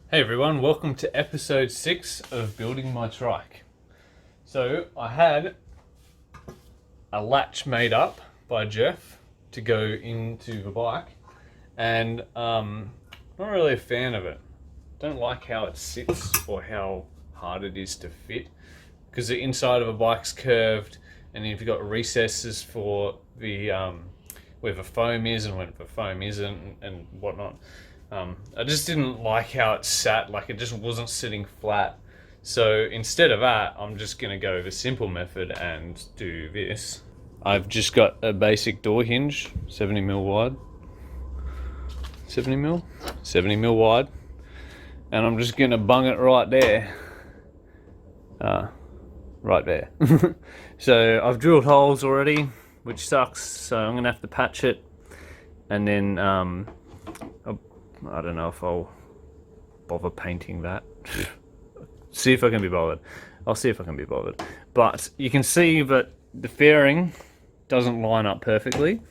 Hey everyone, welcome to episode 6 of Building My Trike. So I had a latch made up by Jeff to go into the bike, and not really a fan of it. Don't like how it sits or how hard it is to fit, because the inside of a bike's curved, and you've got recesses for the where the foam is and where the foam isn't and whatnot. I just didn't like how it sat, like it just wasn't sitting flat. So instead of that, I'm just going to go the simple method and do this. I've just got a basic door hinge, 70mm wide. 70mm wide. And I'm just going to bung it right there. Right there. So I've drilled holes already, which sucks. So I'm going to have to patch it. And then I don't know if I'll bother painting that. See if I can be bothered. I'll see if I can be bothered. But you can see that the fairing doesn't line up perfectly.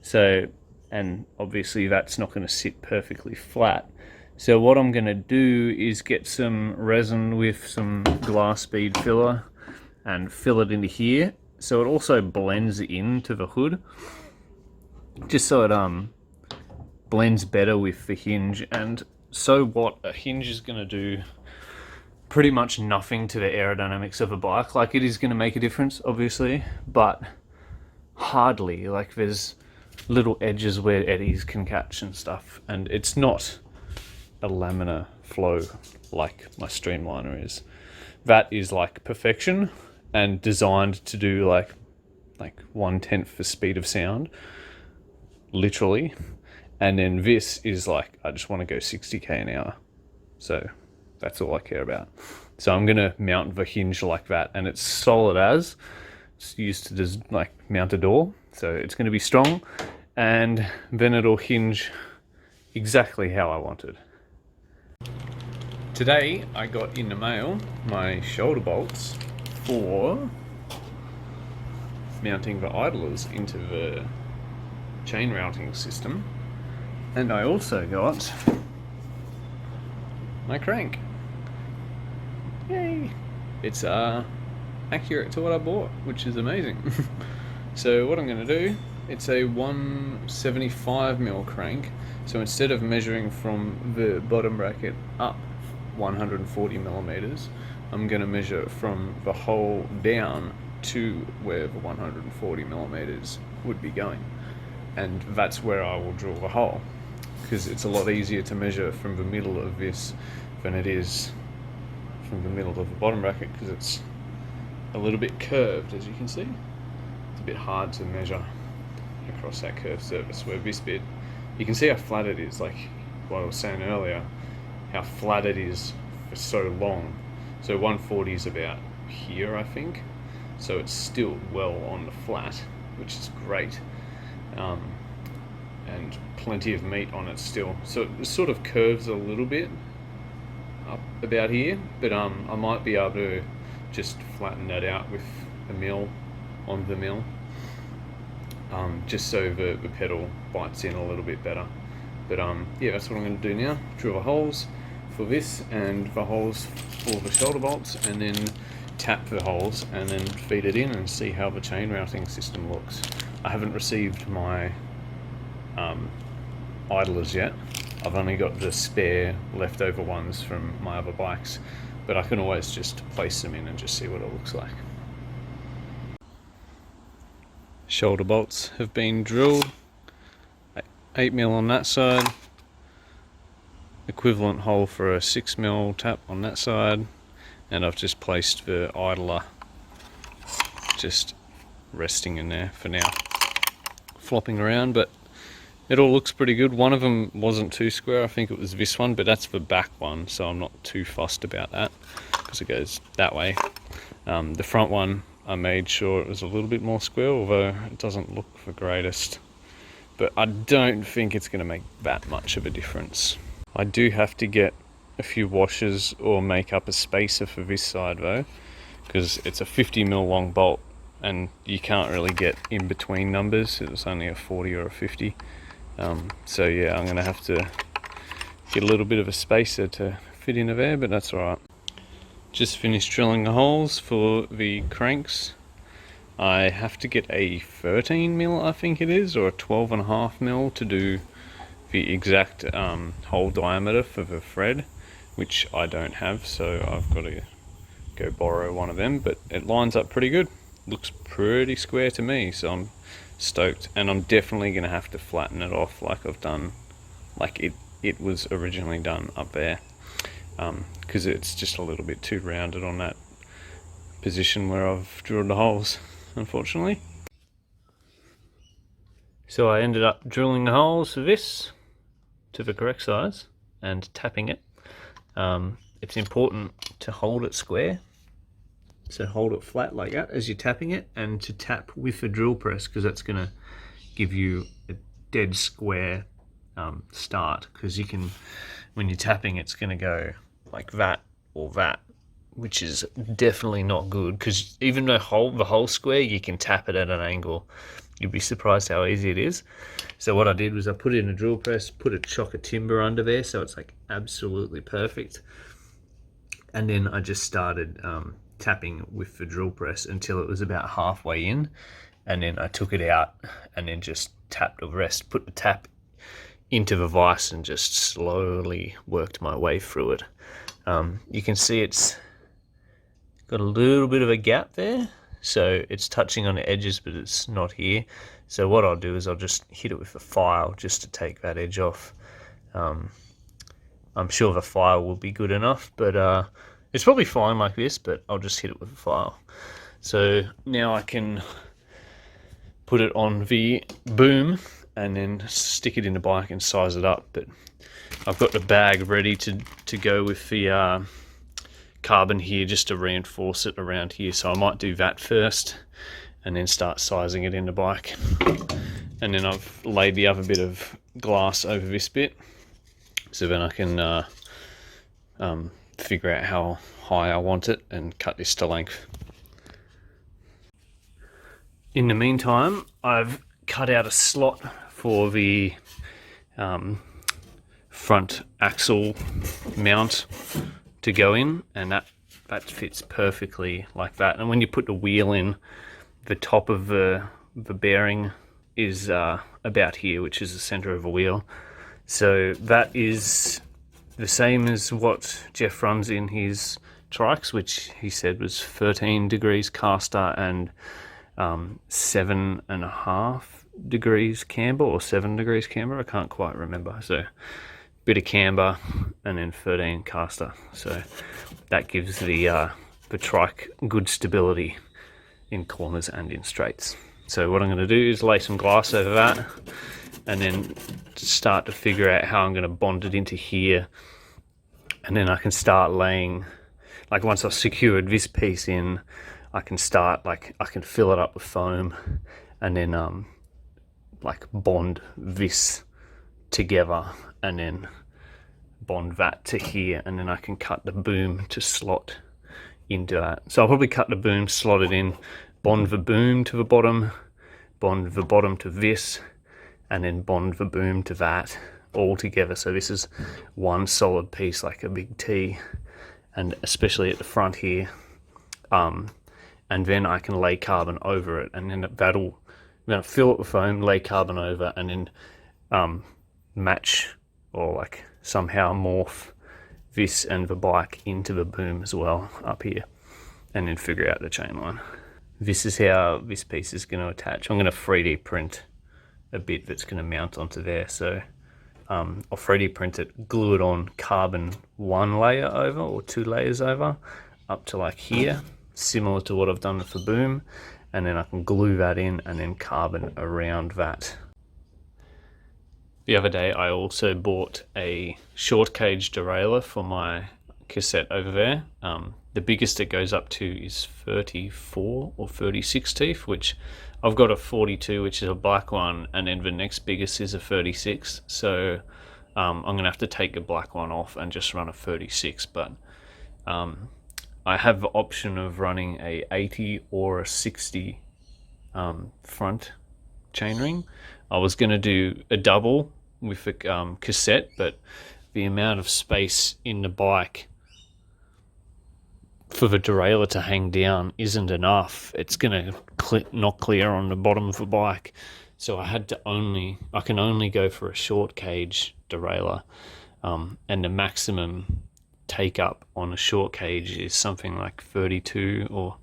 So, and obviously that's not going to sit perfectly flat. So what I'm going to do is get some resin with some glass bead filler and fill it into here. So it also blends into the hood. Just so it blends better with the hinge. And so what a hinge is going to do pretty much nothing to the aerodynamics of a bike. Like, it is going to make a difference, obviously, but hardly. Like, there's little edges where eddies can catch and stuff, and it's not a laminar flow like my streamliner is. That is like perfection and designed to do like 1/10 the speed of sound, literally. And then this is like, I just want to go 60k an hour. So that's all I care about. So I'm going to mount the hinge like that, and it's solid as. It's used to just like mount a door. So it's going to be strong, and then it'll hinge exactly how I wanted. Today I got in the mail my shoulder bolts for mounting the idlers into the chain routing system. And I also got my crank. Yay! It's accurate to what I bought, which is amazing. So what I'm going to do, it's a 175mm crank. So instead of measuring from the bottom bracket up 140mm, I'm going to measure from the hole down to where the 140mm would be going. And that's where I will drill the hole, because it's a lot easier to measure from the middle of this than it is from the middle of the bottom bracket, because it's a little bit curved, as you can see. It's a bit hard to measure across that curved surface, where this bit, you can see how flat it is, like what I was saying earlier, how flat it is for so long. So 140 is about here, I think. So it's still well on the flat, which is great. And plenty of meat on it still. So it sort of curves a little bit up about here, but I might be able to just flatten that out with a mill on the mill, just so the pedal bites in a little bit better. But yeah, that's what I'm going to do now. Drill the holes for this and the holes for the shoulder bolts, and then tap the holes and then feed it in and see how the chain routing system looks. I haven't received my idlers yet. I've only got the spare leftover ones from my other bikes, but I can always just place them in and just see what it looks like. Shoulder bolts have been drilled, 8mm on that side, equivalent hole for a 6mm tap on that side, and I've just placed the idler just resting in there for now, flopping around, but it all looks pretty good. One of them wasn't too square, I think it was this one, but that's the back one, so I'm not too fussed about that because it goes that way. The front one, I made sure it was a little bit more square, although it doesn't look the greatest, but I don't think it's going to make that much of a difference. I do have to get a few washers or make up a spacer for this side though, because it's a 50mm long bolt and you can't really get in between numbers. It's only a 40 or a 50. So yeah, I'm gonna have to get a little bit of a spacer to fit into there, but that's alright. Just finished drilling the holes for the cranks. I have to get a 13mm, I think it is, or a 12.5mm to do the exact hole diameter for the thread, which I don't have, so I've got to go borrow one of them, but it lines up pretty good. Looks pretty square to me, so I'm stoked. And I'm definitely going to have to flatten it off like I've done, like it was originally done up there, because it's just a little bit too rounded on that position where I've drilled the holes, unfortunately. So I ended up drilling the holes for this to the correct size and tapping it. It's important to hold it square, so hold it flat like that as you're tapping it, and to tap with the drill press, because that's going to give you a dead square start, because you can, when you're tapping, it's going to go like that or that, which is definitely not good, because even though the hole's square, you can tap it at an angle. You'd be surprised how easy it is. So what I did was I put it in a drill press, put a chock of timber under there, so it's like absolutely perfect. And then I just started tapping with the drill press until it was about halfway in, and then I took it out and then just tapped the rest, put the tap into the vise and just slowly worked my way through it. You can see it's got a little bit of a gap there, so it's touching on the edges, but it's not here. So what I'll do is I'll just hit it with a file just to take that edge off. I'm sure the file will be good enough, but it's probably fine like this, but I'll just hit it with a file. So now I can put it on the boom and then stick it in the bike and size it up. But I've got the bag ready to go with the carbon here, just to reinforce it around here. So I might do that first and then start sizing it in the bike. And then I've laid the other bit of glass over this bit, so then I can figure out how high I want it and cut this to length. In the meantime, I've cut out a slot for the front axle mount to go in, and that fits perfectly like that. And when you put the wheel in, the top of the bearing is about here, which is the center of the wheel. So that is the same as what Jeff runs in his trikes, which he said was 13 degrees caster and 7.5 degrees camber, or 7 degrees camber, I can't quite remember. So bit of camber and then 13 caster. So that gives the trike good stability in corners and in straights. So what I'm going to do is lay some glass over that and then start to figure out how I'm going to bond it into here. And then I can start laying, like once I've secured this piece in, I can start, like I can fill it up with foam and then like bond this together and then bond that to here, and then I can cut the boom to slot into that. So I'll probably cut the boom, slot it in, bond the boom to the bottom, bond the bottom to this, and then bond the boom to that all together. So this is one solid piece, like a big T, and especially at the front here. And then I can lay carbon over it, and then I'm gonna fill it with foam, lay carbon over, and then match, or like somehow morph this and the bike into the boom as well up here, and then figure out the chain line. This is how this piece is going to attach. I'm going to 3D print a bit that's going to mount onto there. So I'll 3D print it, glue it on carbon one layer over or two layers over up to like here, similar to what I've done with the boom, and then I can glue that in and then carbon around that. The other day I also bought a short cage derailleur for my cassette over there. The biggest it goes up to is 34 or 36 teeth, which I've got a 42, which is a black one, and then the next biggest is a 36. So I'm gonna have to take the black one off and just run a 36, but I have the option of running a 80 or a 60 front chainring. I was gonna do a double with a cassette, but the amount of space in the bike for the derailleur to hang down isn't enough. It's going to not clear on the bottom of the bike. So I can only go for a short cage derailleur. And the maximum take up on a short cage is something like 32, or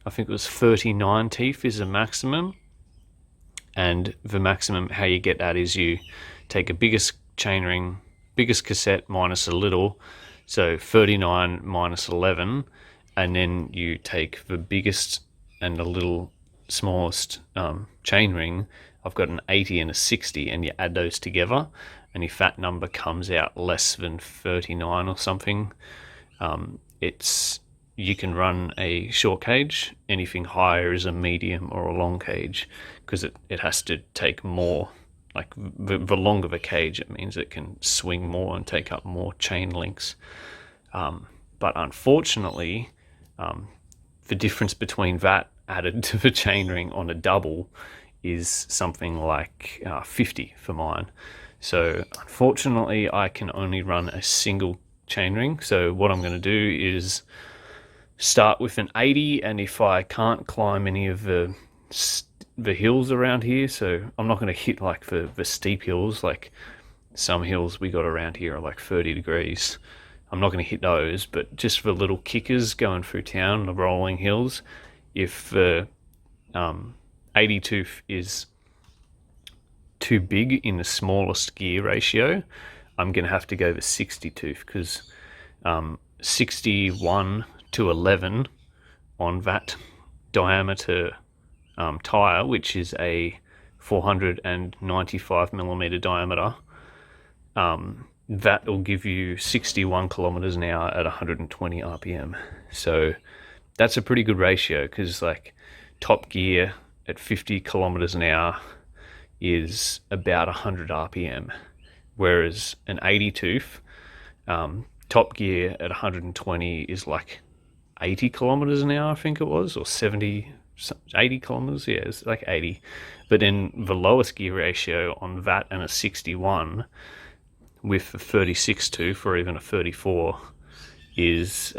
I think it was 39 teeth is the maximum. And the maximum, how you get that is you take a biggest chainring, biggest cassette minus a little, so 39 minus 11, and then you take the biggest and the little smallest chainring. I've got an 80 and a 60, and you add those together, and your fat number comes out less than 39 or something. You can run a short cage. Anything higher is a medium or a long cage, because it has to take more. Like the longer the cage, it means it can swing more and take up more chain links. But unfortunately, the difference between that added to the chainring on a double is something like 50 for mine. So unfortunately, I can only run a single chainring. So what I'm going to do is start with an 80, and if I can't climb any of the hills around here, so I'm not going to hit like the steep hills, like some hills we got around here are like 30 degrees. I'm not going to hit those, but just the little kickers going through town, the rolling hills, if the 80 tooth is too big in the smallest gear ratio, I'm going to have to go the 60 tooth, because 61 to 11 on that diameter tire, which is a 495 millimeter diameter, that will give you 61 kilometers an hour at 120 RPM. So that's a pretty good ratio, because like top gear at 50 kilometers an hour is about 100 RPM, whereas an 80 tooth top gear at 120 is like 80 kilometers an hour, I think it was, or 80 kilometers, yeah, it's like 80. But then the lowest gear ratio on that and a 61 with a 36 tooth or even a 34 is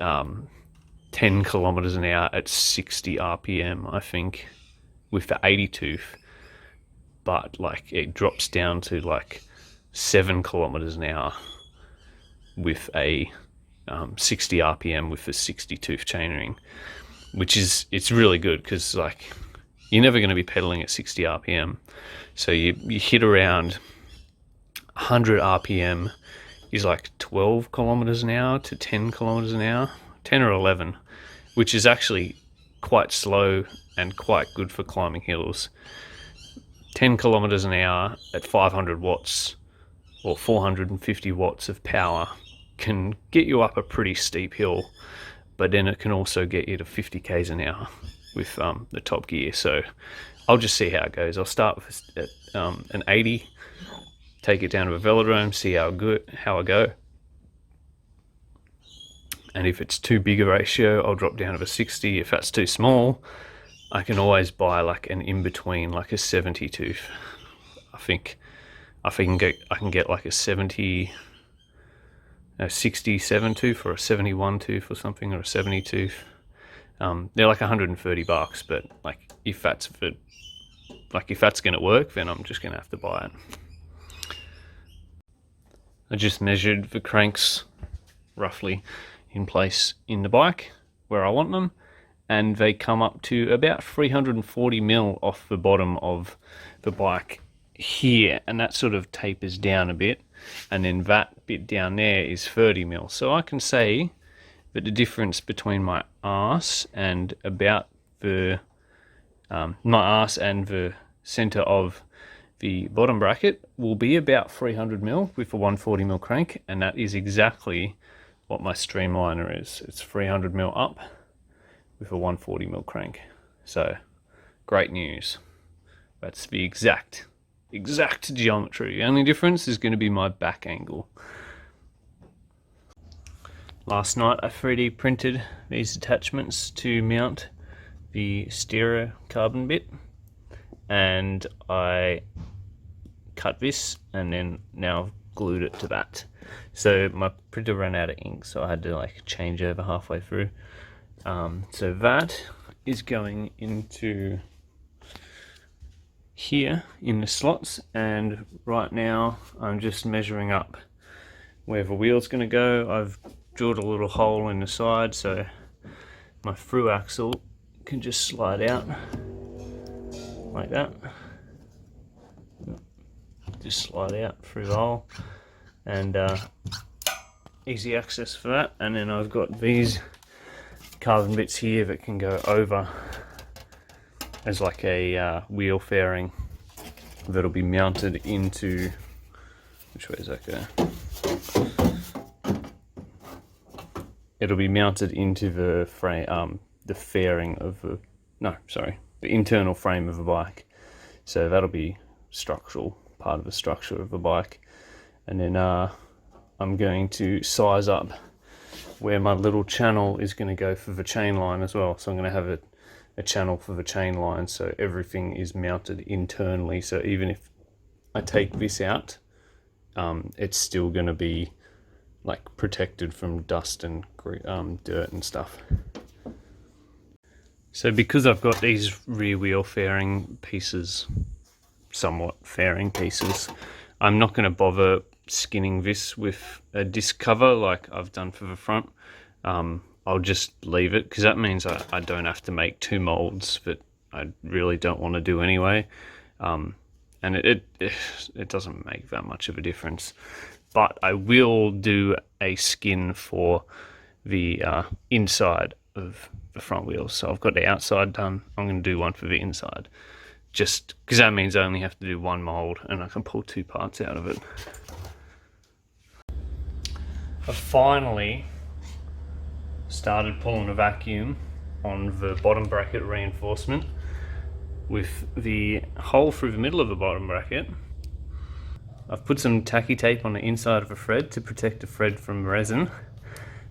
10 kilometers an hour at 60 RPM, I think, with the 80 tooth. But like it drops down to like 7 kilometers an hour with a 60 RPM with the 60 tooth chainring, which is, it's really good, because like you're never going to be pedaling at 60 RPM. So you hit around 100 RPM is like 12 kilometers an hour to 10 kilometers an hour, 10 or 11, which is actually quite slow and quite good for climbing hills. 10 kilometers an hour at 500 watts or 450 watts of power can get you up a pretty steep hill, but then it can also get you to 50 k's an hour with the top gear. So I'll just see how it goes. I'll start with an 80, take it down to a velodrome, see how I go. And if it's too big a ratio, I'll drop down to a 60. If that's too small, I can always buy like an in-between, like a 70 tooth. I think I can get like a 67 tooth or a 71 tooth or something, or a 70 tooth. They're like $130, but like if that's going to work, then I'm just going to have to buy it. I just measured the cranks roughly in place in the bike where I want them, and they come up to about 340 mil off the bottom of the bike here, and that sort of tapers down a bit, and then that bit down there is 30 mil. So I can say that the difference between my arse and about the center of the bottom bracket will be about 300 mil with a 140 mil crank, and that is exactly what my streamliner is. It's 300 mil up with a 140 mil crank. So great news. That's the exact geometry. The only difference is going to be my back angle. Last night I 3D printed these attachments to mount the stereo carbon bit, and I cut this, and then now I've glued it to that. So my printer ran out of ink, so I had to like change over halfway through. So that is going into here in the slots, and right now I'm just measuring up where the wheel's going to go. I've drilled a little hole in the side so my through axle can just slide out like that. Just slide out through the hole, and easy access for that. And then I've got these carbon bits here that can go over as like a wheel fairing that'll be mounted into, which way does that go? It'll be mounted into the frame, the fairing of the, the internal frame of the bike. So that'll be structural, part of the structure of the bike. And then I'm going to size up where my little channel is going to go for the chain line as well. So I'm going to have a channel for the chain line, so everything is mounted internally. So even if I take this out, it's still going to be like protected from dust and dirt and stuff. So because I've got these rear wheel fairing pieces, somewhat fairing pieces, I'm not going to bother skinning this with a disc cover like I've done for the front. I'll just leave it, because that means I don't have to make two molds that I really don't want to do anyway. And it doesn't make that much of a difference. But I will do a skin for the inside of the front wheels. So I've got the outside done. I'm going to do one for the inside, just because that means I only have to do one mold and I can pull two parts out of it. I finally started pulling a vacuum on the bottom bracket reinforcement with the hole through the middle of the bottom bracket. I've put some tacky tape on the inside of the thread to protect the thread from resin,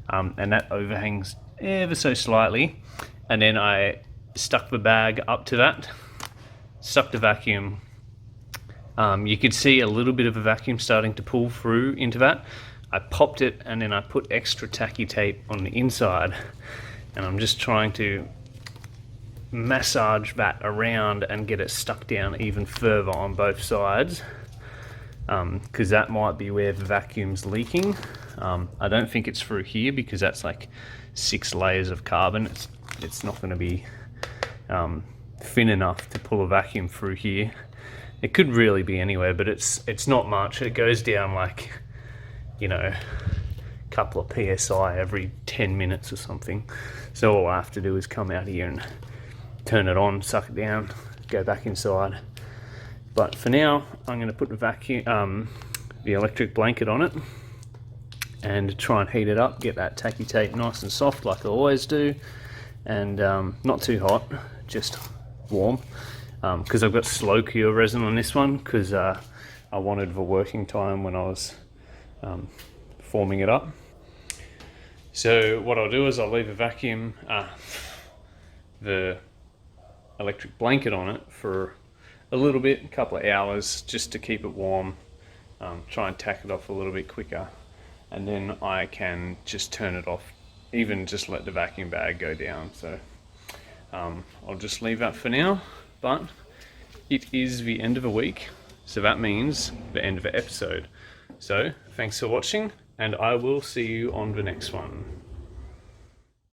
and that overhangs ever so slightly. And then I stuck the bag up to that, stuck the vacuum. You could see a little bit of a vacuum starting to pull through into that. I popped it, and then I put extra tacky tape on the inside, and I'm just trying to massage that around and get it stuck down even further on both sides, because that might be where the vacuum's leaking. I don't think it's through here, because that's like 6 layers of carbon. It's not going to be thin enough to pull a vacuum through here. It could really be anywhere, but it's not much. It goes down like, you know, a couple of PSI every 10 minutes or something. So all I have to do is come out here and turn it on, suck it down, go back inside. But for now, I'm going to put the vacuum, the electric blanket on it, and try and heat it up, get that tacky tape nice and soft like I always do, and not too hot, just warm, because I've got slow cure resin on this one, because I wanted the working time when I was forming it up. So what I'll do is I'll leave a vacuum, the electric blanket on it for a little bit, a couple of hours, just to keep it warm, try and tack it off a little bit quicker, and then I can just turn it off, even just let the vacuum bag go down. So I'll just leave that for now, but it is the end of a week, so that means the end of the episode. So thanks for watching, and I will see you on the next one.